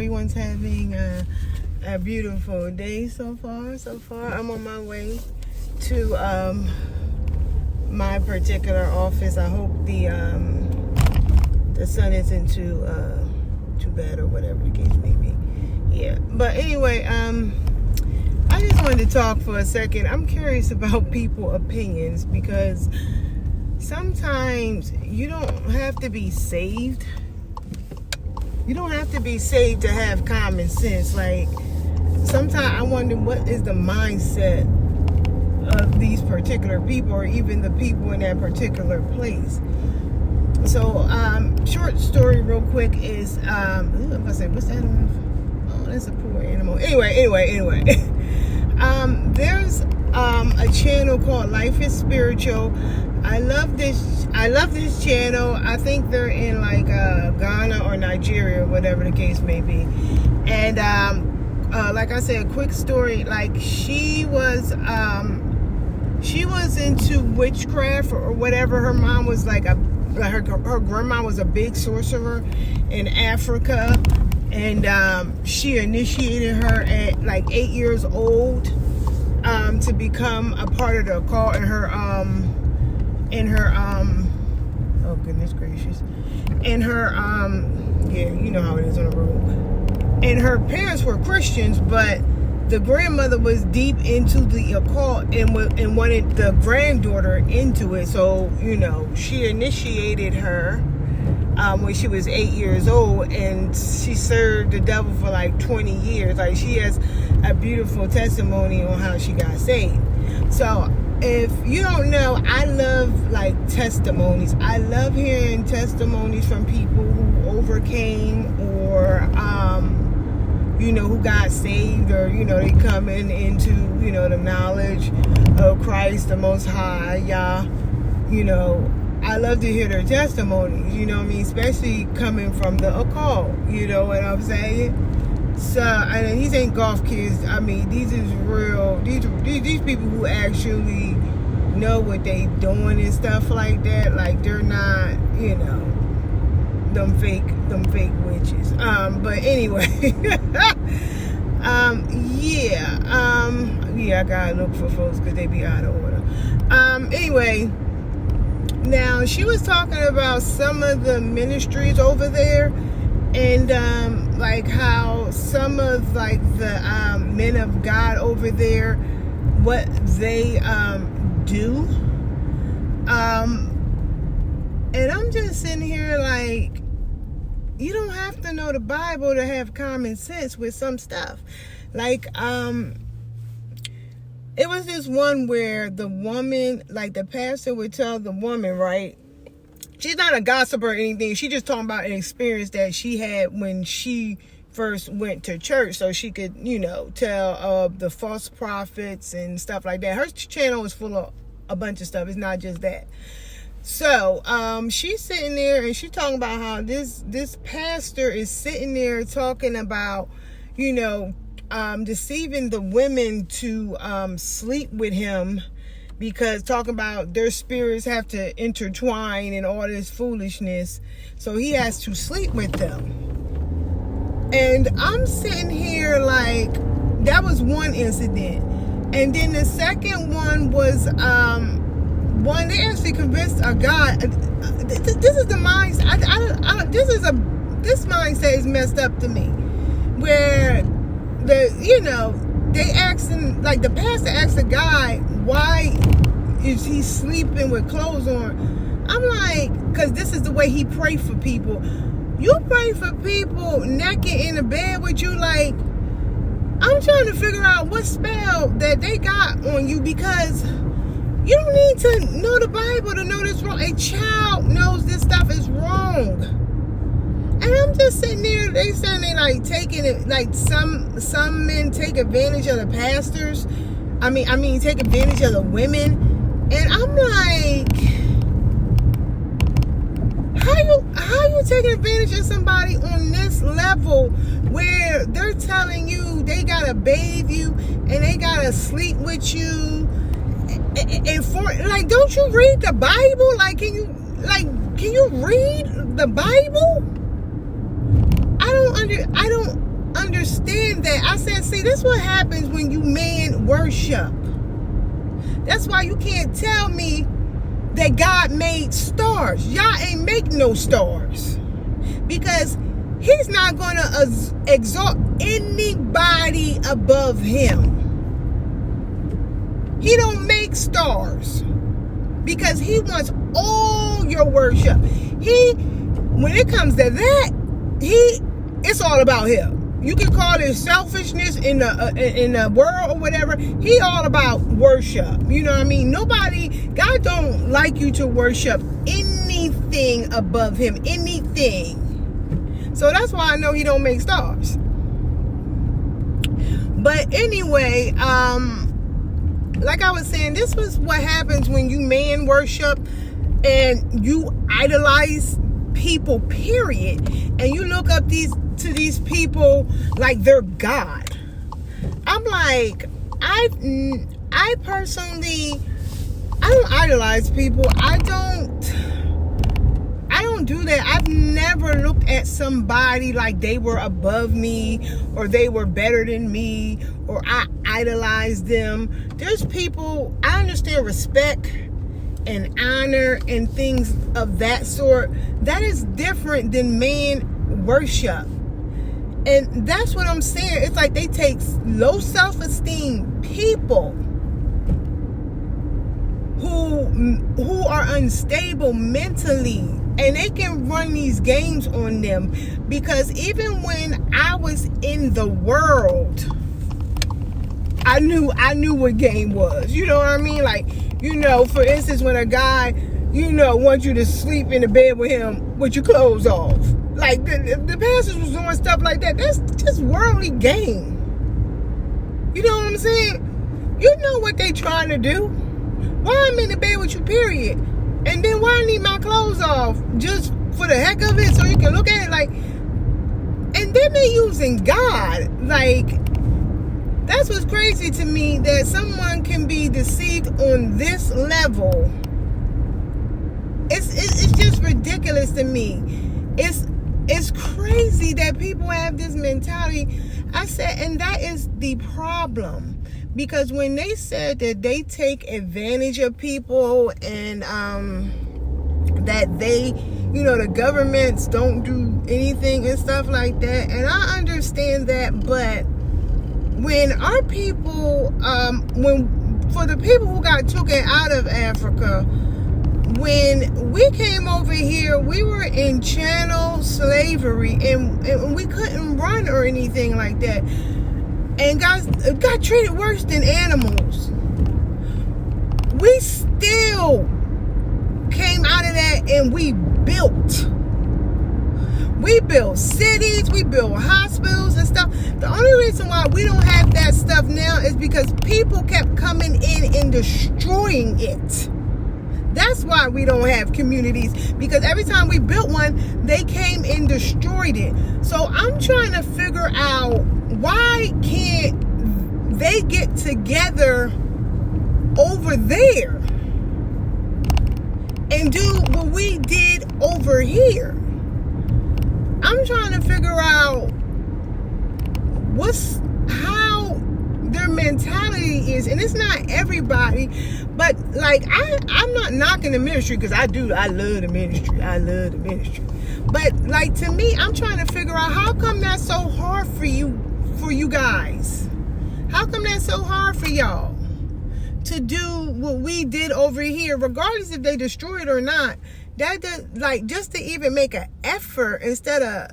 everyone's having a beautiful day so far. I'm on my way to my particular office. I hope the sun isn't too bad or whatever the case may be. Yeah, but anyway, I just wanted to talk for a second. I'm curious about people's opinions, because sometimes you don't have to be saved. You don't have to be saved to have common sense. Like, sometimes I wonder, what is the mindset of these particular people, or even the people in that particular place? So, short story real quick is, I'm gonna say, what's that one? Oh, that's a poor animal. Anyway. There's a channel called Life is Spiritual. I love this channel. I think they're in like Ghana or Nigeria, or whatever the case may be. And like I said, a quick story. Like, she was into witchcraft or whatever. Her mom was like her grandma was a big sorcerer in Africa, and she initiated her at like 8 years old to become a part of the cult. Oh goodness gracious, and her yeah, you know how it is on the road. And her parents were Christians, but the grandmother was deep into the occult and wanted the granddaughter into it. So, you know, she initiated her when she was 8 years old, and she served the devil for like 20 years. Like, she has a beautiful testimony on how she got saved. So, if you don't know, I love like testimonies. I love hearing testimonies from people who overcame, or you know, who got saved, or, you know, they coming into, you know, the knowledge of Christ, the Most High, Yah. You know, I love to hear their testimonies, you know what I mean? Especially coming from the occult, you know what I'm saying? So, and these ain't golf kids. I mean, these is real, these people who actually know what they doing and stuff like that. Like, they're not, you know, them fake witches. But anyway, yeah, I gotta look for folks because they be out of order. Anyway, now she was talking about some of the ministries over there, and like how some of like the men of God over there, what they do. And I'm just sitting here like, you don't have to know the Bible to have common sense with some stuff. Like, it was this one where the woman, like the pastor would tell the woman, right? She's not a gossiper or anything. She just talking about an experience that she had when she first went to church, so she could, you know, tell of the false prophets and stuff like that. Her channel is full of a bunch of stuff. It's not just that. So, she's sitting there and she's talking about how this pastor is sitting there talking about, you know, deceiving the women to sleep with him, because talking about their spirits have to intertwine and all this foolishness. So he has to sleep with them. And I'm sitting here like, that was one incident. And then the second one was, one, they actually convinced a guy. This is the mindset. This mindset is messed up to me. Where they asking, like the pastor asked the guy, why is he sleeping with clothes on? I'm like, because this is the way he pray for people. You pray for people naked in the bed with you. Like, I'm trying to figure out what spell that they got on you, because you don't need to know the Bible to know this wrong. A child knows this stuff is wrong. And I'm just sitting there, they saying they like taking it, like some men take advantage of the pastors. I mean take advantage of the women. And I'm like, how you taking advantage of somebody on this level where they're telling you they gotta bathe you and they gotta sleep with you? And for, like, don't you read the Bible? Like, can you read the Bible? I don't understand that. I said, see, this is what happens when you man worship. That's why you can't tell me that God made stars. Y'all ain't make no stars. Because he's not going to exalt anybody above him. He don't make stars. Because he wants all your worship. When it comes to that, it's all about him. You can call it selfishness in the world or whatever. He all about worship. You know what I mean? God don't like you to worship anything above him. Anything. So that's why I know he don't make stars. But anyway, like I was saying, this was what happens when you man worship and you idolize people, period. And you look up to these people like they're God. I'm like, I personally, I don't idolize people. I don't do that. I've never looked at somebody like they were above me or they were better than me or I idolized them. There's people, I understand respect and honor and things of that sort. That is different than man worship. And that's what I'm saying. It's like they take low self-esteem people who are unstable mentally, and they can run these games on them. Because even when I was in the world, I knew what game was. You know what I mean? Like, for instance, when a guy, wants you to sleep in the bed with him with your clothes off. Like, the pastors was doing stuff like that. That's just worldly game. You know what I'm saying? You know what they trying to do. Why I'm in the bed with you, period. And then why I need my clothes off? Just for the heck of it, so you can look at it like... And then they using God. Like, that's what's crazy to me, that someone can be deceived on this level. It's just ridiculous to me. It's crazy that people have this mentality. I said, and that is the problem. Because when they said that they take advantage of people and that they, the governments don't do anything and stuff like that. And I understand that, but when our people, for the people who got taken out of Africa, when we came over here, we were in chattel slavery and we couldn't run or anything like that. And got treated worse than animals. We still came out of that and we built. We built cities, we built hospitals and stuff. The only reason why we don't have that stuff now is because people kept coming in and destroying it. That's why we don't have communities, because every time we built one, they came and destroyed it. So I'm trying to figure out, why can't they get together over there and do what we did over here? I'm trying to figure out how their mentality is. And it's not everybody, but like I'm not knocking the ministry, because I love the ministry. But like, to me, I'm trying to figure out, how come that's so hard for you guys? How come that's so hard for y'all to do what we did over here, regardless if they destroy it or not? That does, like, just to even make an effort instead of,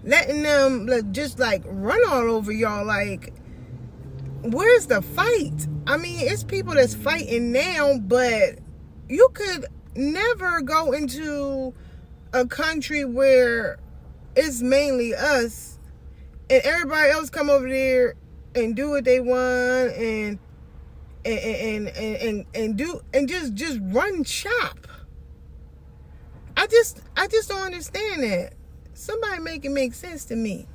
letting them just like run all over y'all. Like, where's the fight? I mean, it's people that's fighting now, but you could never go into a country where it's mainly us and everybody else come over there and do what they want and just run shop. I just don't understand that. Somebody make it make sense to me.